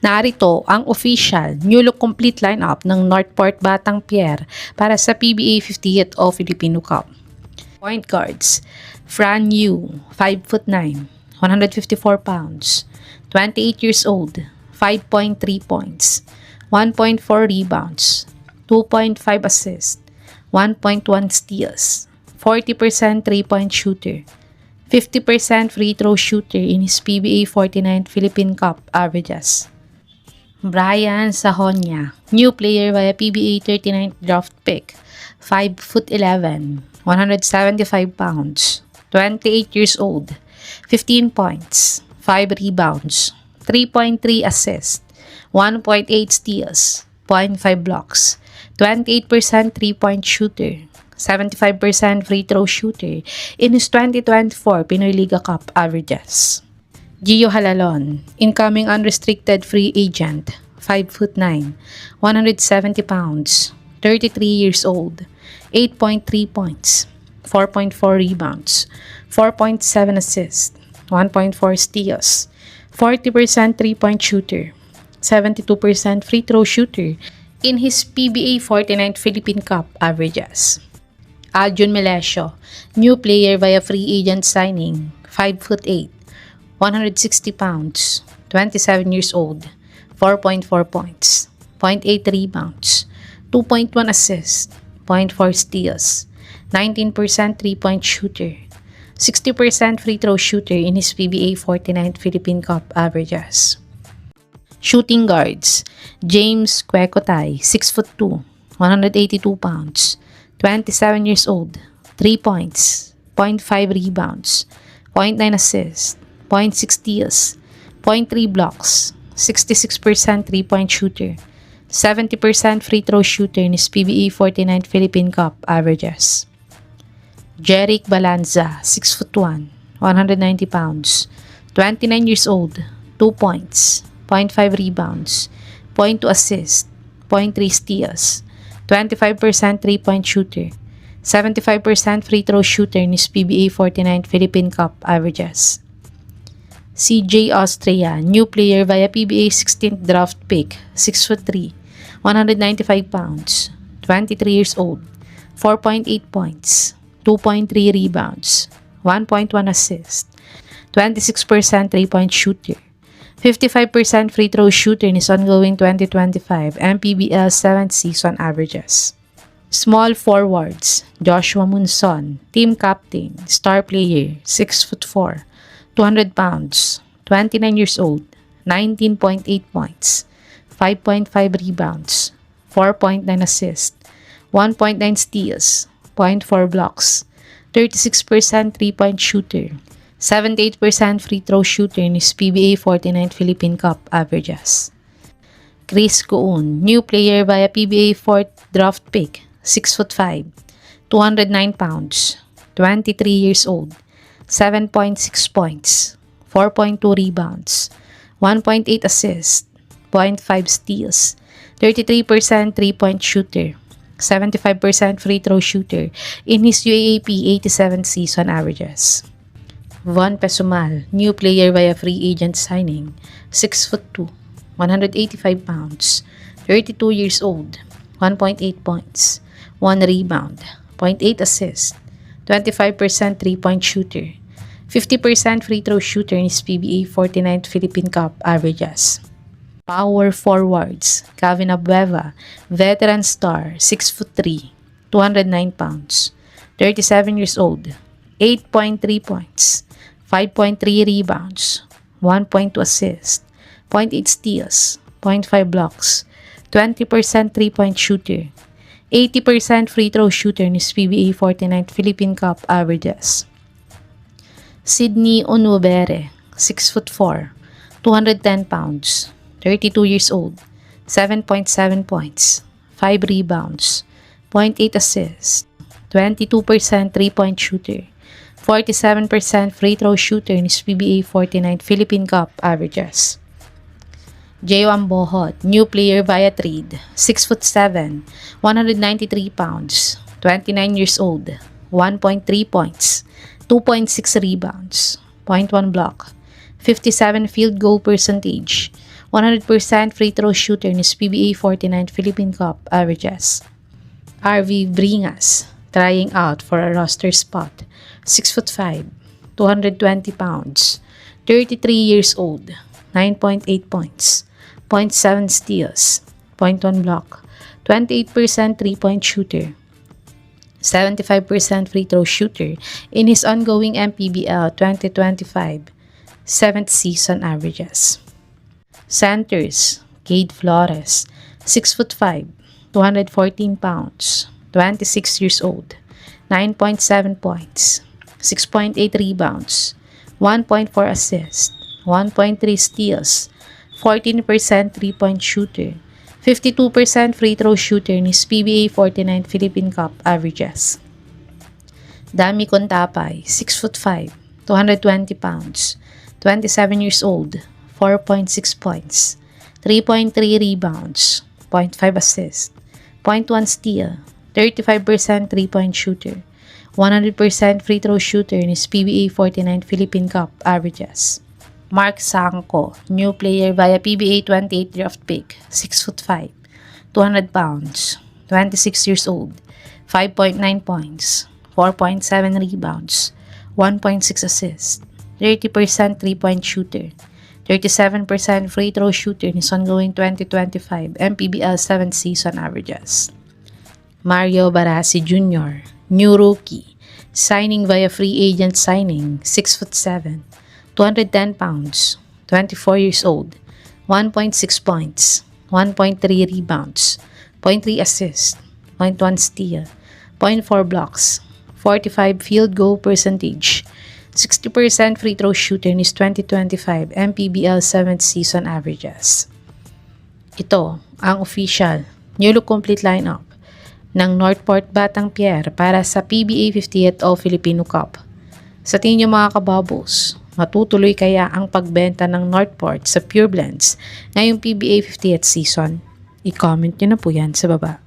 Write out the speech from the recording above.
Narito ang official new look complete lineup ng Northport Batang Pier para sa PBA 50th o Filipino Cup. Point guards: Fran Yu, 5'9", 154 pounds, 28 years old, 5.3 points, 1.4 rebounds, 2.5 assists, 1.1 steals, 40% 3-point shooter, 50% free throw shooter in his PBA 49th Philippine Cup averages. Brian Sahonia, new player via PBA 39th draft pick, 5'11", 175 pounds, 28 years old, 15 points, 5 rebounds, 3.3 assists, 1.8 steals, 0.5 blocks, 28% 3-point shooter, 75% free throw shooter in his 2024 Pinoy Liga Cup averages. Gio Halalon, incoming unrestricted free agent, 5'9", 170 pounds, 33 years old, 8.3 points, 4.4 rebounds, 4.7 assists, 1.4 steals, 40% 3-point shooter, 72% free throw shooter in his PBA 49th Philippine Cup averages. Aljun Melesio, new player via free agent signing, 5'8", 160 pounds, 27 years old, 4.4 points, 0.8 rebounds, 2.1 assists, 0.4 steals, 19% 3-point shooter, 60% free throw shooter in his PBA 49th Philippine Cup averages. Shooting guards: James Kwekotay, 6'2", 182 pounds, 27 years old, 3 points, 0.5 rebounds, 0.9 assists, 0.6 steals, 0.3 blocks, 66% 3-point shooter, 70% free throw shooter in his PBA 49th Philippine Cup averages. Jeric Balanza, 6'1", 190 pounds, 29 years old, 2 points, 0.5 rebounds, 0.2 assists, 0.3 steals, 25% 3-point shooter, 75% free throw shooter in his PBA 49th Philippine Cup averages. CJ Austria, new player via PBA 16th draft pick, 6'3", 195 pounds, 23 years old, 4.8 points, 2.3 rebounds, 1.1 assist, 26% 3-point shooter, 55% free throw shooter in his ongoing 2025 MPBL 7th season averages. Small forwards: Joshua Munson, team captain, star player, 6'4", 200 pounds, 29 years old, 19.8 points, 5.5 rebounds, 4.9 assists, 1.9 steals, 0.4 blocks, 36% 3-point shooter, 78% free throw shooter in his PBA 49th Philippine Cup averages. Chris Coon, new player via PBA 4th draft pick, 6'5", 209 pounds, 23 years old, 7.6 points, 4.2 rebounds, 1.8 assists, 0.5 steals, 33% 3-point shooter, 75% free throw shooter in his UAAP 87th season averages. Von Pesumal, new player via free agent signing, 6'2", 185 pounds, 32 years old, 1.8 points, 1 rebound, 0.8 assist, 25% 3-point shooter, 50% free throw shooter in his PBA 49th Philippine Cup averages. Power forwards: Kevin Abueva, veteran star, 6'3", 209 pounds, 37 years old, 8.3 points, 5.3 rebounds, 1.2 assists, 0.8 steals, 0.5 blocks, 20% 3-point shooter, 80% free throw shooter in his PBA 49th Philippine Cup averages. Sydney Onwubere, 6'4", 210 pounds, 32 years old, 7.7 points, 5 rebounds, 0.8 assists, 22% 3-point shooter, 47% free throw shooter in his PBA 49th Philippine Cup averages. J.Wam Bohot, new player via trade, 6'7", 193 pounds, 29 years old, 1.3 points, 2.6 rebounds, 0.1 block, 57 field goal percentage, 100% free throw shooter ni Pba 49th Philippine Cup averages. RV Bringas, trying out for a roster spot, 6'5", 220 pounds, 33 years old, 9.8 points, 0.7 steals, 0.1 block, 28% 3-point shooter, 75% free throw shooter in his ongoing MPBL 2025 7th season averages. Centers, Cade Flores, 6'5", 214 pounds, 26 years old, 9.7 points, 6.8 rebounds, 1.4 assists, 1.3 steals, 14% 3-point shooter, 52% free throw shooter ni Pba 49th Philippine Cup averages. Dami Contapay, 6'5", 220 pounds, 27 years old, 4.6 points, 3.3 rebounds, 0.5 assists, 0.1 steal, 35% 3-point shooter, 100% free throw shooter ni Pba 49th Philippine Cup averages. Mark Sanko, new player via Pba 28th draft pick, 6'5", 200 pounds, 26 years old, 5.9 points, 4.7 rebounds, 1.6 assists, 30% 3-point shooter, 37% free throw shooter in his ongoing 2025 MPBL 7th season averages. Mario Barasi Jr., new rookie, signing via free agent signing, 6'7", 210 pounds, 24 years old, 1.6 points, 1.3 rebounds, 0.3 assists, 0.1 steal, 0.4 blocks, 45 field goal percentage, 60% free throw shooter in his 2025 MPBL 7th season averages. Ito ang official, newly complete lineup ng Northport Batang Pier para sa Pba 50th o Filipino Cup. Sa tingin niyo mga kababos, matutuloy kaya ang pagbenta ng Northport sa Pure Blends ngayong Pba 50th season? I-comment nyo na po yan sa baba.